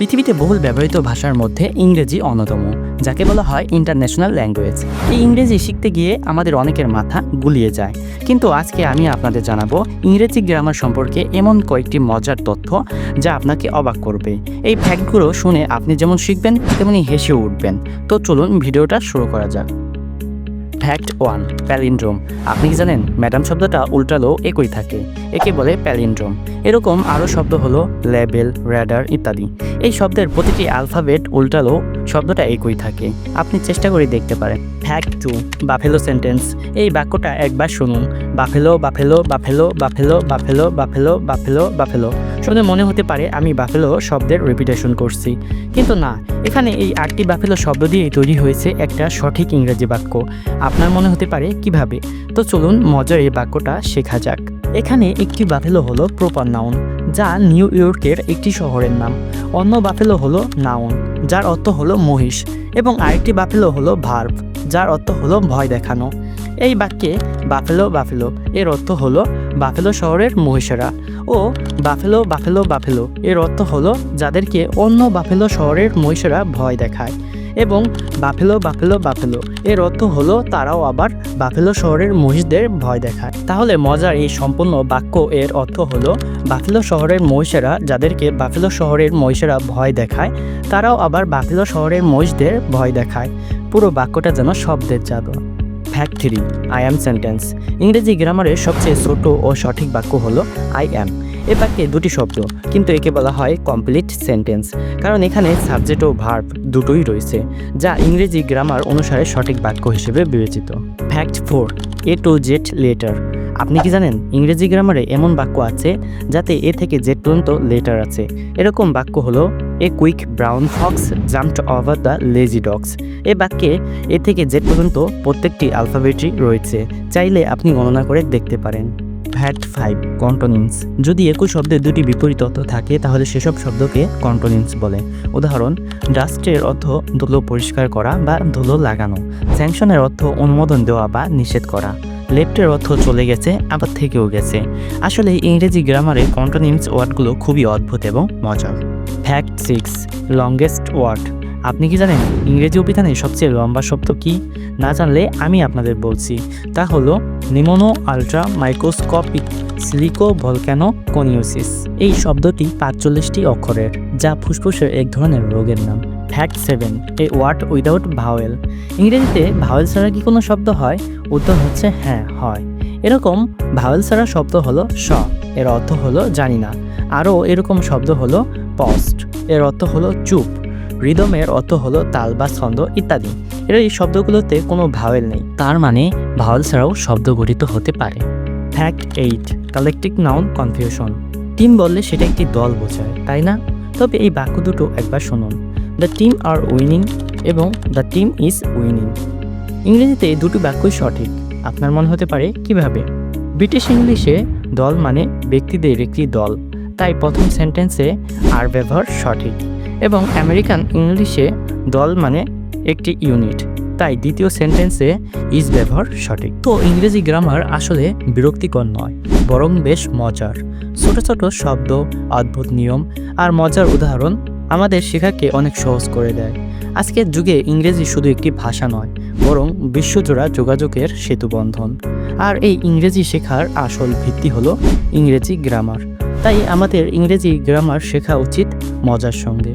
পৃথিবীতে বহুল ব্যবহৃত ভাষার মধ্যে ইংরেজি অন্যতম, যাকে বলা হয় ইন্টারন্যাশনাল ল্যাঙ্গুয়েজ। এই ইংরেজি শিখতে গিয়ে আমাদের অনেকের মাথা গুলিয়ে যায়। কিন্তু আজকে আমি আপনাদের জানাবো ইংরেজি গ্রামার সম্পর্কে এমন কয়েকটি মজার তথ্য যা আপনাকে অবাক করবে। এই ফ্যাক্টগুলো শুনে আপনি যেমন শিখবেন তেমনি হেসে উঠবেন। তো চলুন ভিডিওটা শুরু করা যাক। Fact 1, palindrome. আপনি কি জানেন ম্যাডাম শব্দটা উল্টালেও একই থাকে, একে বলে প্যালিন্ড্রোম। এরকম আরও শব্দ হলো লেবেল, র্যাডার ইত্যাদি। এই শব্দের প্রতিটি অ্যালফাবেট উল্টালেও শব্দটা একই থাকে, আপনি চেষ্টা করে দেখতে পারেন। Fact 2, buffalo sentence. এই বাক্যটা একবার শুনুন, buffalo buffalo buffalo buffalo buffalo buffalo buffalo buffalo. শুনে মনে হতে পারে আমি বাফেলো শব্দের রিপিটেশন করছি, কিন্তু না, এখানে এই 8টি বাফেলো শব্দ দিয়েই তৈরি হয়েছে একটা সঠিক ইংরেজি বাক্য। আপনার মনে হতে পারে কিভাবে? তো চলুন মজার এই বাক্যটা শেখা যাক। এখানে একটি বাফেলো হলো প্রপার নাউন, যা নিউ ইয়র্কের একটি শহরের নাম। অন্য বাফেলো হলো নাউন, যার অর্থ হলো মহিষ, এবং আরেকটি বাফেলো হলো ভার্ব, যার অর্থ হলো ভয় দেখানো। এই বাক্যে বাফেলো বাফেলো এর অর্থ হলো বাফেলো শহরের মহিষেরা, ও বাফেলো বাফেলো বাফেলো এর অর্থ হলো যাদেরকে অন্য বাফেলো শহরের মহিষেরা ভয় দেখায়, এবং বাফেলো বাফেলো বাফেলো এর অর্থ হলো তারাও আবার বাফেলো শহরের মহিষদের ভয় দেখায়। তাহলে মজার এই সম্পূর্ণ বাক্য এর অর্থ হলো বাফেলো শহরের মহিষেরা যাদেরকে বাফেলো শহরের মহিষেরা ভয় দেখায়, তারাও আবার বাফেলো শহরের মহিষদের ভয় দেখায়। পুরো বাক্যটা যেন শব্দের জাদু। Fact 3, I am sentence. ইংরেজি গ্রামারের সবচেয়ে ছোট ও সঠিক বাক্য হলো আই অ্যাম। এ বাক্যে দুটি শব্দ, কিন্তু একে বলা হয় কমপ্লিট সেন্টেন্স, কারণ এখানে সাবজেক্ট ও ভার্ব দুটোই রয়েছে, যা ইংরেজি গ্রামার অনুসারে সঠিক বাক্য হিসেবে বিবেচিত। Fact 4, A to Z letter. আপনি কি জানেন ইংরেজি গ্রামারে এমন বাক্য আছে যাতে এ থেকে জেড পর্যন্ত লেটার আছে? এরকম বাক্য হলো a quick brown fox jumped over the lazy dogs. এ বাক্যে এ থেকে জেড পর্যন্ত প্রত্যেকটি অ্যালফাবেটই রয়েছে, চাইলে আপনি গণনা করে দেখতে পারেন। ফ্যাক্ট 5, কন্টোনিমস। যদি একই শব্দের দুটি বিপরীত অর্থ থাকে তাহলে সেসব শব্দকে কন্টোনিমস বলে। উদাহরণ, ডাস্টের অর্থ ধুলো পরিষ্কার করা বা ধুলো লাগানো। স্যাংশনের অর্থ অনুমোদন দেওয়া বা নিষেধ করা। লেফটের অর্থ চলে গেছে আবার থেকেও গেছে। আসলে ইংরেজি গ্রামারে কন্টোনিমস ওয়ার্ডগুলো খুবই অদ্ভুত এবং মজার। Fact 6, longest word. আপনি কি জানেন ইংরেজি অভিধানে সবচেয়ে লম্বা শব্দ কি? না জানলে আমি আপনাদের বলছি, তা হলো নিমোনো আলট্রা মাইক্রোস্কোপিক সিলিকো ভলক্যানো কনিওসিস। এই শব্দটি 45টি অক্ষরের, যা ফুসফুসের এক ধরনের রোগের নাম। Fact 7, a word without vowel. ইংরেজিতে ভাওয়েল ছাড়া কি কোনো শব্দ হয়? উত্তর হচ্ছে হ্যাঁ, হয়। এরকম ভাওয়েল ছাড়া শব্দ হলো স, এর অর্থ হলো জানি না। আরও এরকম শব্দ হলো পস্ট, এর অর্থ হলো চুপ। রিদমের অর্থ হলো তাল বা ছন্দ ইত্যাদি। এর এই শব্দগুলোতে কোনো ভাওয়েল নেই, তার মানে ভাওয়েল ছাড়াও শব্দ গঠিত হতে পারে। Fact 8, collective noun confusion. Team বললে সেটা একটি দল বোঝায়, তাই না? তবে এই বাক্য দুটো একবার শুনুন, দ্য টিম আর উইনিং এবং দ্য টিম ইজ উইনিং। ইংরেজিতে এই দুটি বাক্যই সঠিক। আপনার মনে হতে পারে কিভাবে? ব্রিটিশ ইংলিশে দল মানে ব্যক্তিদের একটি দল, তাই প্রথম সেন্টেন্সে আর ব্যবহার সঠিক, এবং আমেরিকান ইংলিশে দল মানে একটি ইউনিট, তাই দ্বিতীয় সেন্টেন্সে ইজ ব্যবহার সঠিক। তো ইংরেজি গ্রামার আসলে বিরক্তিকর নয়, বরং বেশ মজার। ছোট ছোট শব্দ, অদ্ভুত নিয়ম আর মজার উদাহরণ আমাদের শেখাকে অনেক সহজ করে দেয়। আজকের যুগে ইংরেজি শুধু একটি ভাষা নয়, বরং বিশ্বজোড়া যোগাযোগের সেতুবন্ধন। আর এই ইংরেজি শেখার আসল ভিত্তি হলো ইংরেজি গ্রামার। তাই আমাদের ইংরেজি গ্রামার শেখা উচিত মজার সঙ্গে।